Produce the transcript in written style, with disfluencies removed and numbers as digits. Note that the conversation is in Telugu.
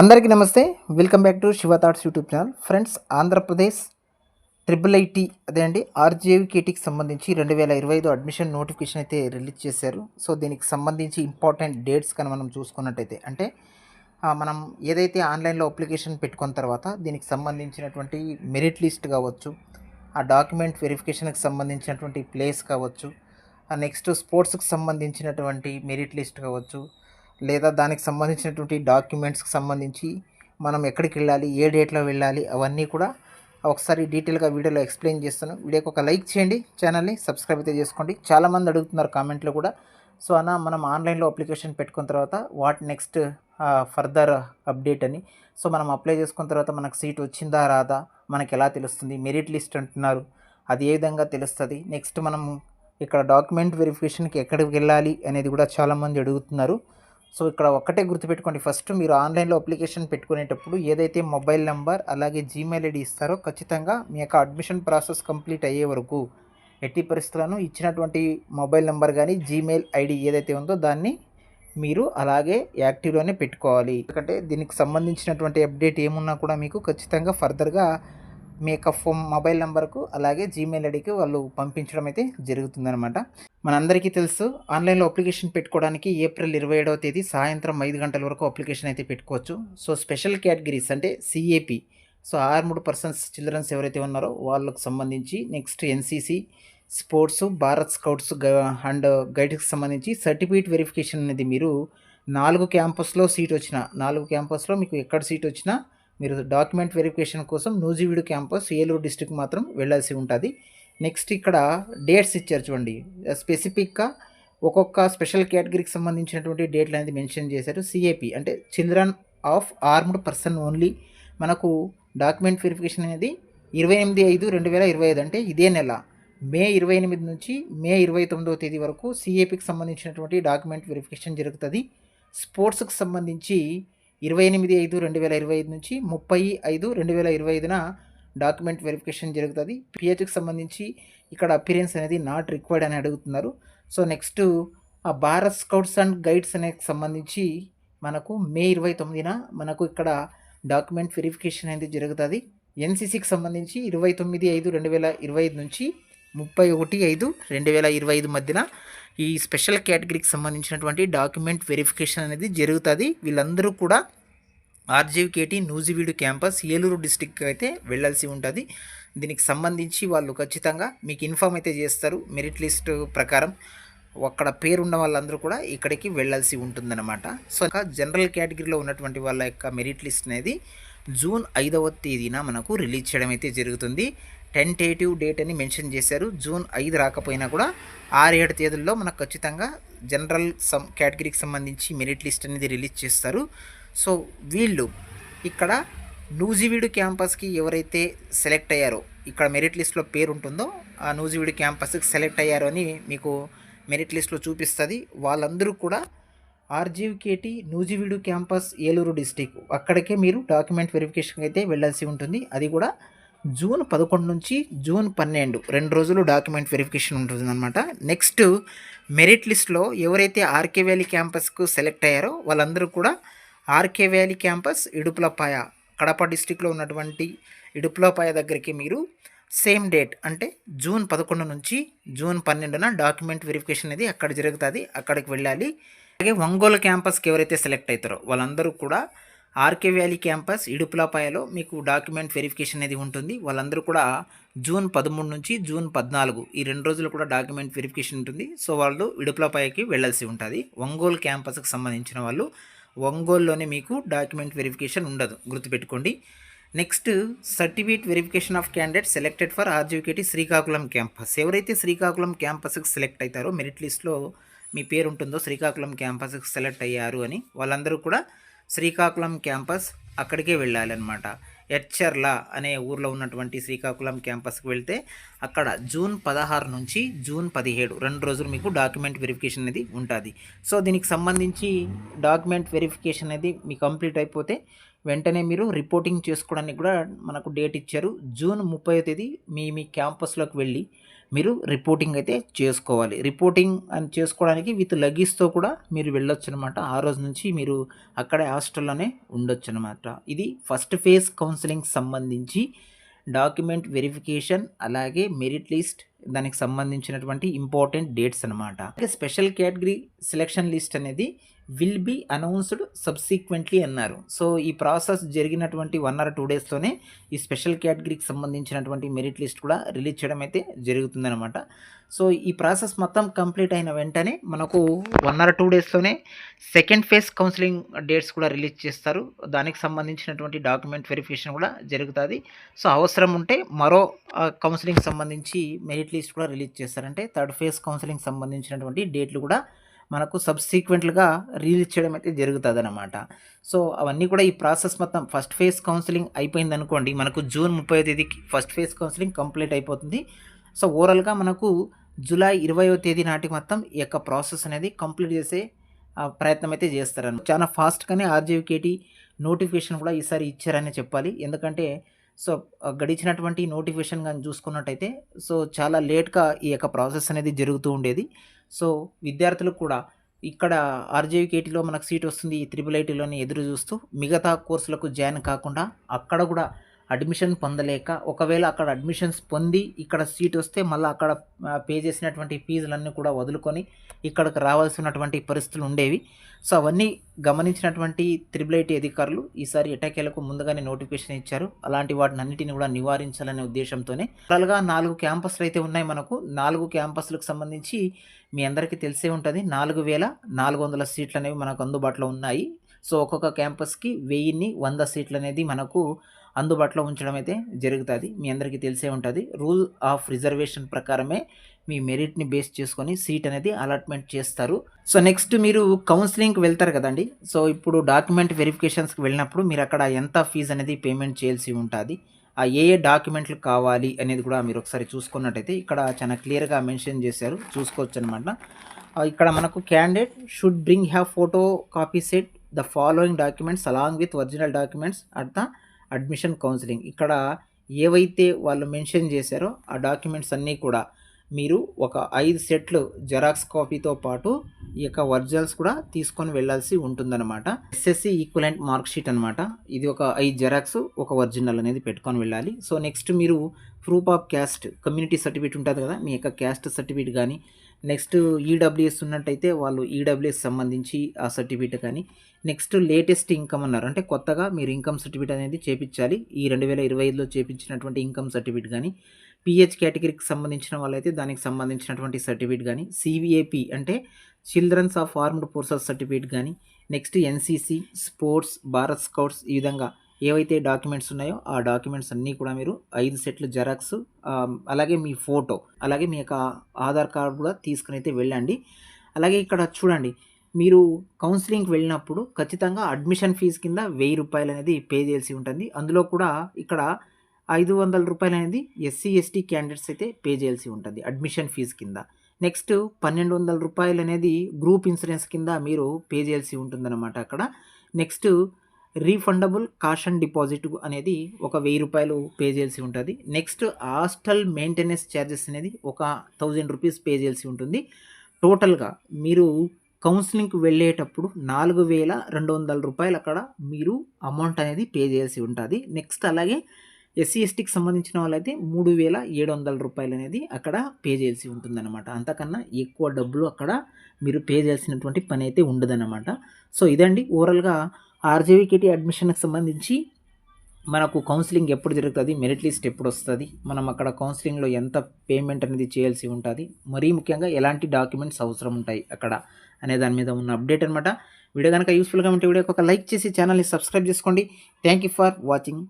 అందరికీ నమస్తే. Welcome back to Shiva thoughts YouTube channel. Friends, Andhra Pradesh triple IT అదే అండి ఆర్జేవికేటీకి సంబంధించి 2025 అడ్మిషన్ నోటిఫికేషన్ అయితే రిలీజ్ చేశారు. సో దీనికి సంబంధించి ఇంపార్టెంట్ డేట్స్ కానీ మనం చూసుకున్నట్టయితే అంటే మనం ఏదైతే ఆన్లైన్లో అప్లికేషన్ పెట్టుకున్న తర్వాత దీనికి సంబంధించినటువంటి మెరిట్ లిస్ట్ కావచ్చు, ఆ డాక్యుమెంట్ వెరిఫికేషన్కి సంబంధించినటువంటి ప్లేస్ కావచ్చు, నెక్స్ట్ స్పోర్ట్స్కి సంబంధించినటువంటి మెరిట్ లిస్ట్ కావచ్చు, లేదా దానికి సంబంధించినటువంటి డాక్యుమెంట్స్కి సంబంధించి మనం ఎక్కడికి వెళ్ళాలి, ఏ డేట్లో వెళ్ళాలి, అవన్నీ కూడా ఒకసారి డీటెయిల్గా వీడియోలో ఎక్స్ప్లెయిన్ చేస్తాను. వీడియోకి ఒక లైక్ చేయండి, ఛానల్ని సబ్స్క్రైబ్ అయితే చేసుకోండి. చాలామంది అడుగుతున్నారు కామెంట్లో కూడా. సో అన్న, మనం ఆన్లైన్లో అప్లికేషన్ పెట్టుకున్న తర్వాత వాట్ నెక్స్ట్ ఫర్దర్ అప్డేట్ అని. సో మనం అప్లై చేసుకున్న తర్వాత మనకు సీట్ వచ్చిందా రాదా మనకి ఎలా తెలుస్తుంది? మెరిట్ లిస్ట్ అంటున్నారు, అది ఏ విధంగా తెలుస్తుంది? నెక్స్ట్ మనం ఇక్కడ డాక్యుమెంట్ వెరిఫికేషన్కి ఎక్కడికి వెళ్ళాలి అనేది కూడా చాలామంది అడుగుతున్నారు. సో ఇక్కడ ఒక్కటే గుర్తుపెట్టుకోండి, ఫస్ట్ మీరు ఆన్లైన్లో అప్లికేషన్ పెట్టుకునేటప్పుడు ఏదైతే మొబైల్ నెంబర్ అలాగే జీమెయిల్ ఐడి ఇస్తారో ఖచ్చితంగా మీ యొక్క అడ్మిషన్ ప్రాసెస్ కంప్లీట్ అయ్యే వరకు ఎట్టి పరిస్థితులను ఇచ్చినటువంటి మొబైల్ నెంబర్ కానీ జీమెయిల్ ఐడి ఏదైతే ఉందో దాన్ని మీరు అలాగే యాక్టివ్లోనే పెట్టుకోవాలి. ఎందుకంటే దీనికి సంబంధించినటువంటి అప్డేట్ ఏమున్నా కూడా మీకు ఖచ్చితంగా ఫర్దర్గా మీ యొక్క మొబైల్ నెంబర్కు అలాగే జీమెయిల్ ఐడికి వాళ్ళు పంపించడం అయితే జరుగుతుందన్నమాట. మనందరికీ తెలుసు, ఆన్లైన్లో అప్లికేషన్ పెట్టుకోవడానికి ఏప్రిల్ 27వ తేదీ సాయంత్రం 5 గంటల వరకు అప్లికేషన్ అయితే పెట్టుకోవచ్చు. సో స్పెషల్ కేటగిరీస్ అంటే CAP, so armed persons childrens ఎవరైతే ఉన్నారో వాళ్ళకు సంబంధించి, next NCC, sports, Bharat scouts and గైడ్స్కి సంబంధించి సర్టిఫికేట్ వెరిఫికేషన్ అనేది మీరు 4 క్యాంపస్లో సీట్ వచ్చిన 4 క్యాంపస్లో మీకు ఎక్కడ సీట్ వచ్చినా మీరు డాక్యుమెంట్ వెరిఫికేషన్ కోసం నూజివీడు క్యాంపస్ ఏలూరు డిస్ట్రిక్ట్ మాత్రం వెళ్ళాల్సి ఉంటుంది. నెక్స్ట్ ఇక్కడ డేట్స్ ఇచ్చారు చూడండి, స్పెసిఫిక్గా ఒక్కొక్క స్పెషల్ కేటగిరీకి సంబంధించినటువంటి డేట్లు అనేది మెన్షన్ చేశారు. సిఏపి అంటే children of armed person only. మనకు డాక్యుమెంట్ వెరిఫికేషన్ అనేది 28/5/2025 అంటే ఇదే నెల మే 28 నుంచి మే 29వ తేదీ వరకు సిఏపికి సంబంధించినటువంటి డాక్యుమెంట్ వెరిఫికేషన్ జరుగుతుంది. స్పోర్ట్స్కి సంబంధించి 28/5/2025 నుంచి 30/5/2025న డాక్యుమెంట్ వెరిఫికేషన్ జరుగుతుంది. పిహెచ్కి సంబంధించి ఇక్కడ అపిరెన్స్ అనేది నాట్ రిక్వైర్డ్ అని అడుగుతున్నారు. సో నెక్స్ట్ ఆ భారత్ స్కౌట్స్ అండ్ గైడ్స్ అనేది సంబంధించి మనకు మే 29న మనకు ఇక్కడ డాక్యుమెంట్ వెరిఫికేషన్ అనేది జరుగుతుంది. ఎన్సీసీకి సంబంధించి 29/5/2025 నుంచి 31/5/2025 మధ్యన ఈ స్పెషల్ కేటగిరీకి సంబంధించినటువంటి డాక్యుమెంట్ వెరిఫికేషన్ అనేది జరుగుతుంది. వీళ్ళందరూ కూడా ఆర్జేవికేటీ నూజివీడు క్యాంపస్ ఏలూరు డిస్టిక్ అయితే వెళ్ళాల్సి ఉంటుంది. దీనికి సంబంధించి వాళ్ళు ఖచ్చితంగా మీకు ఇన్ఫామ్ అయితే చేస్తారు. మెరిట్ లిస్ట్ ప్రకారం అక్కడ పేరున్న వాళ్ళందరూ కూడా ఇక్కడికి వెళ్ళాల్సి ఉంటుందన్నమాట. సో ఇంకా జనరల్ కేటగిరీలో ఉన్నటువంటి వాళ్ళ యొక్క మెరిట్ లిస్ట్ అనేది జూన్ 5వ తేదీన మనకు రిలీజ్ చేయడం అయితే జరుగుతుంది. టెంటేటివ్ డేట్ అని మెన్షన్ చేశారు. జూన్ 5 రాకపోయినా కూడా 6-7 తేదీల్లో మనకు ఖచ్చితంగా జనరల్ కేటగిరీకి సంబంధించి మెరిట్ లిస్ట్ అనేది రిలీజ్ చేస్తారు. సో వీళ్ళు ఇక్కడ నూజివీడు క్యాంపస్కి ఎవరైతే సెలెక్ట్ అయ్యారో, ఇక్కడ మెరిట్ లిస్ట్లో పేరు ఉంటుందో ఆ నూజివీడు క్యాంపస్కి సెలెక్ట్ అయ్యారో అని మీకు మెరిట్ లిస్ట్లో చూపిస్తుంది. వాళ్ళందరూ కూడా ఆర్జీవికేటీ నూజివీడు క్యాంపస్ ఏలూరు డిస్టిక్ అక్కడికే మీరు డాక్యుమెంట్ వెరిఫికేషన్కి అయితే వెళ్ళాల్సి ఉంటుంది. అది కూడా జూన్ 11 నుంచి జూన్ 12 2 రోజులు డాక్యుమెంట్ వెరిఫికేషన్ ఉంటుందన్నమాట. నెక్స్ట్ మెరిట్ లిస్ట్లో ఎవరైతే ఆర్కే వ్యాలీ క్యాంపస్కు సెలెక్ట్ అయ్యారో వాళ్ళందరూ కూడా RK valley campus Idupulapaya Kadapa డిస్టిక్లో ఉన్నటువంటి ఇడుపులపాయ దగ్గరికి మీరు సేమ్ డేట్ అంటే జూన్ 11 నుంచి జూన్ 12న డాక్యుమెంట్ వెరిఫికేషన్ అనేది అక్కడ జరుగుతుంది, అక్కడికి వెళ్ళాలి. అలాగే ఒంగోలు క్యాంపస్కి ఎవరైతే సెలెక్ట్ అవుతారో వాళ్ళందరూ కూడా ఆర్కే వ్యాలీ క్యాంపస్ ఇడుపులపాయలో మీకు డాక్యుమెంట్ వెరిఫికేషన్ అనేది ఉంటుంది. వాళ్ళందరూ కూడా జూన్ 13 నుంచి జూన్ 14 ఈ 2 రోజులు కూడా డాక్యుమెంట్ వెరిఫికేషన్ ఉంటుంది. సో వాళ్ళు ఇడుపులపాయకి వెళ్ళాల్సి ఉంటుంది. ఒంగోలు క్యాంపస్కి సంబంధించిన వాళ్ళు ఒంగోలులోనే మీకు డాక్యుమెంట్ వెరిఫికేషన్ ఉండదు, గుర్తుపెట్టుకోండి. Next certificate verification of candidate selected for RGUKT Srikakulam campus. ఎవరైతే శ్రీకాకుళం క్యాంపస్కి సెలెక్ట్ అవుతారో మెరిట్ లిస్ట్లో మీ పేరు ఉంటుందో శ్రీకాకుళం క్యాంపస్కి సెలెక్ట్ అయ్యారు అని, వాళ్ళందరూ కూడా శ్రీకాకుళం క్యాంపస్ అక్కడికే వెళ్ళాలన్నమాట. ఎచ్చర్ల అనే ఊర్లో ఉన్నటువంటి శ్రీకాకుళం క్యాంపస్కి వెళ్తే అక్కడ జూన్ 16 నుంచి జూన్ 17 2 రోజులు మీకు డాక్యుమెంట్ వెరిఫికేషన్ అనేది ఉంటుంది. సో దీనికి సంబంధించి డాక్యుమెంట్ వెరిఫికేషన్ అనేది మీకు కంప్లీట్ అయిపోతే వెంటనే మీరు రిపోర్టింగ్ చేసుకోవడానికి కూడా మనకు డేట్ ఇచ్చారు. జూన్ 30వ తేదీ మీ క్యాంపస్లోకి వెళ్ళి మీరు రిపోర్టింగ్ అయితే చేసుకోవాలి. రిపోర్టింగ్ అని చేసుకోవడానికి విత్ లగేజ్తో కూడా మీరు వెళ్ళొచ్చు అనమాట. ఆ రోజు నుంచి మీరు అక్కడే హాస్టల్లోనే ఉండొచ్చు అనమాట. ఇది ఫస్ట్ ఫేజ్ కౌన్సిలింగ్ సంబంధించి డాక్యుమెంట్ వెరిఫికేషన్, అలాగే మెరిట్ లిస్ట్, దానికి సంబంధించినటువంటి ఇంపార్టెంట్ డేట్స్ అనమాట. స్పెషల్ కేటగిరీ సెలెక్షన్ లిస్ట్ అనేది విల్ బీ అనౌన్స్డ్ సబ్సిక్వెంట్లీ అన్నారు. సో ఈ ప్రాసెస్ జరిగినటువంటి 1 or 2 డేస్లోనే ఈ స్పెషల్ కేటగిరీకి సంబంధించినటువంటి మెరిట్ లిస్ట్ కూడా రిలీజ్ చేయడం అయితే జరుగుతుందన్నమాట. సో ఈ ప్రాసెస్ మొత్తం కంప్లీట్ అయిన వెంటనే మనకు 1 or 2 డేస్లోనే సెకండ్ ఫేజ్ కౌన్సిలింగ్ డేట్స్ కూడా రిలీజ్ చేస్తారు. దానికి సంబంధించినటువంటి డాక్యుమెంట్ వెరిఫికేషన్ కూడా జరుగుతుంది. సో అవసరం ఉంటే మరో కౌన్సిలింగ్ సంబంధించి మెరిట్ లిస్ట్ కూడా రిలీజ్ చేస్తారంటే థర్డ్ ఫేజ్ కౌన్సిలింగ్ సంబంధించినటువంటి డేట్లు కూడా మనకు సబ్సిక్వెంట్గా రిలీజ్ చేయడం అయితే జరుగుతుంది అనమాట. సో అవన్నీ కూడా ఈ ప్రాసెస్ మొత్తం ఫస్ట్ ఫేజ్ కౌన్సిలింగ్ అయిపోయింది అనుకోండి, మనకు జూన్ 30వ తేదీకి ఫస్ట్ ఫేజ్ కౌన్సిలింగ్ కంప్లీట్ అయిపోతుంది. సో ఓవరాల్గా మనకు జూలై 20వ తేదీ నాటికి మొత్తం ఈ యొక్క ప్రాసెస్ అనేది కంప్లీట్ చేసే ప్రయత్నం అయితే చేస్తారని చాలా ఫాస్ట్గానే ఆర్జీవికేటీ నోటిఫికేషన్ కూడా ఈసారి ఇచ్చారని చెప్పాలి. ఎందుకంటే సో గడిచినటువంటి నోటిఫికేషన్ కానీ చూసుకున్నట్టయితే సో చాలా లేట్గా ఈ యొక్క ప్రాసెస్ అనేది జరుగుతూ ఉండేది. సో విద్యార్థులకు కూడా ఇక్కడ ఆర్జేవికేటీలో మనకు సీట్ వస్తుంది ఈ IIITలోని ఎదురు చూస్తూ మిగతా కోర్సులకు జాయిన్ కాకుండా అక్కడ కూడా అడ్మిషన్ పొందలేక, ఒకవేళ అక్కడ అడ్మిషన్స్ పొంది ఇక్కడ సీట్ వస్తే మళ్ళీ అక్కడ పే చేసినటువంటి ఫీజులన్నీ కూడా వదులుకొని ఇక్కడికి రావాల్సినటువంటి పరిస్థితులు ఉండేవి. సో అవన్నీ గమనించినటువంటి IIIT అధికారులు ఈసారి ఎటకేలకు ముందుగానే నోటిఫికేషన్ ఇచ్చారు. అలాంటి వాటిని అన్నిటిని కూడా నివారించాలనే ఉద్దేశంతోనే టోటల్గా 4 క్యాంపస్లు అయితే ఉన్నాయి. మనకు 4 క్యాంపస్లకు సంబంధించి మీ అందరికీ తెలిసే ఉంటుంది 4400 సీట్లు అనేవి మనకు అందుబాటులో ఉన్నాయి. సో ఒక్కొక్క క్యాంపస్కి 1000 సీట్లు అనేది మనకు అందుబాటులో ఉంచడం అయితే జరుగుతుంది. మీ అందరికీ తెలిసే ఉంటుంది. రూల్ ఆఫ్ రిజర్వేషన్ ప్రకారమే మీ మెరిట్ని బేస్ చేసుకొని సీట్ అనేది అలాట్మెంట్ చేస్తారు. సో నెక్స్ట్ మీరు కౌన్సిలింగ్కి వెళ్తారు కదండి. సో ఇప్పుడు డాక్యుమెంట్ వెరిఫికేషన్స్కి వెళ్ళినప్పుడు మీరు అక్కడ ఎంత ఫీజు అనేది పేమెంట్ చేయాల్సి ఉంటుంది, ఆ ఏ డాక్యుమెంట్లు కావాలి అనేది కూడా మీరు ఒకసారి చూసుకున్నట్టయితే ఇక్కడ చాలా క్లియర్గా మెన్షన్ చేశారు, చూసుకోవచ్చు అనమాట. ఇక్కడ మనకు candidate should bring have photo copy set the following documents along with original documents at the admission counselling. ఇక్కడ ఏవైతే వాళ్ళు మెన్షన్ చేశారో ఆ డాక్యుమెంట్స్ అన్నీ కూడా మీరు ఒక 5 సెట్లు జెరాక్స్ కాపీతో పాటు ఈ యొక్క ఒరిజినల్స్ కూడా తీసుకొని వెళ్ళాల్సి ఉంటుందన్నమాట. SSC ఈక్వలెంట్ మార్క్ షీట్ అనమాట. ఇది ఒక 5 జెరాక్స్, ఒక ఒరిజినల్ అనేది పెట్టుకొని వెళ్ళాలి. సో నెక్స్ట్ మీరు proof of caste, community certificate ఉంటుంది కదా, మీ యొక్క క్యాస్ట్ సర్టిఫికేట్ కానీ, నెక్స్ట్ ఈడబ్ల్యూఎస్ ఉన్నట్టయితే వాళ్ళు ఈడబ్ల్యూఎస్ సంబంధించి ఆ సర్టిఫికేట్ కానీ, నెక్స్ట్ లేటెస్ట్ ఇన్కమ్ అన్నారు అంటే కొత్తగా మీరు ఇన్కమ్ సర్టిఫికేట్ అనేది చేపించాలి. ఈ 2025లో చేపించినటువంటి ఇన్కమ్ సర్టిఫికేట్ కానీ, PH కేటగిరీకి సంబంధించిన వాళ్ళైతే దానికి సంబంధించినటువంటి సర్టిఫికేట్ కానీ, CVAP అంటే childrens of armed forces certificate కానీ, next NCC, sports, Bharat scouts, ఈ విధంగా ఏవైతే డాక్యుమెంట్స్ ఉన్నాయో ఆ డాక్యుమెంట్స్ అన్నీ కూడా మీరు 5 సెట్లు జెరాక్స్, అలాగే మీ ఫోటో, అలాగే మీ యొక్క ఆధార్ కార్డు కూడా తీసుకుని అయితే వెళ్ళండి. అలాగే ఇక్కడ చూడండి, మీరు కౌన్సిలింగ్కి వెళ్ళినప్పుడు ఖచ్చితంగా అడ్మిషన్ ఫీజు కింద 1000 రూపాయలు అనేది పే చేయాల్సి ఉంటుంది. అందులో కూడా ఇక్కడ 500 రూపాయలు అనేది SC ST క్యాండిడేట్స్ అయితే పే చేయాల్సి ఉంటుంది అడ్మిషన్ ఫీజు కింద. నెక్స్ట్ 1200 రూపాయలు అనేది గ్రూప్ ఇన్సూరెన్స్ కింద మీరు పే చేయాల్సి ఉంటుందన్నమాట అక్కడ. నెక్స్ట్ రీఫండబుల్ కాషన్ డిపాజిట్ అనేది ఒక 1000 రూపాయలు పే చేయాల్సి ఉంటుంది. నెక్స్ట్ హాస్టల్ మెయింటెనెన్స్ ఛార్జెస్ అనేది ఒక 1000 రూపీస్ పే చేయాల్సి ఉంటుంది. టోటల్గా మీరు కౌన్సిలింగ్కి వెళ్ళేటప్పుడు 4200 రూపాయలు అక్కడ మీరు అమౌంట్ అనేది పే చేయాల్సి ఉంటుంది. నెక్స్ట్ అలాగే SC STకి సంబంధించిన వాళ్ళైతే 3700 రూపాయలు అనేది అక్కడ పే చేయాల్సి ఉంటుందన్నమాట. అంతకన్నా ఎక్కువ డబ్బులు అక్కడ మీరు పే చేయాల్సినటువంటి పని అయితే ఉండదన్నమాట. సో ఇదండి ఓవరాల్గా RJVKT అడ్మిషన్కి సంబంధించి మనకు కౌన్సిలింగ్ ఎప్పుడు జరుగుతుంది, మెరిట్ లిస్ట్ ఎప్పుడు వస్తుంది, మనం అక్కడ కౌన్సిలింగ్లో ఎంత పేమెంట్ అనేది చేయాల్సి ఉంటుంది, మరీ ముఖ్యంగా ఎలాంటి డాక్యుమెంట్స్ అవసరం ఉంటాయి అక్కడ అనే దాని మీద ఉన్న అప్డేట్ అనమాట. వీడియో కనుక యూస్ఫుల్గా ఉంటే వీడియోకి ఒక లైక్ చేసి ఛానల్ని సబ్స్క్రైబ్ చేసుకోండి. Thank you for watching.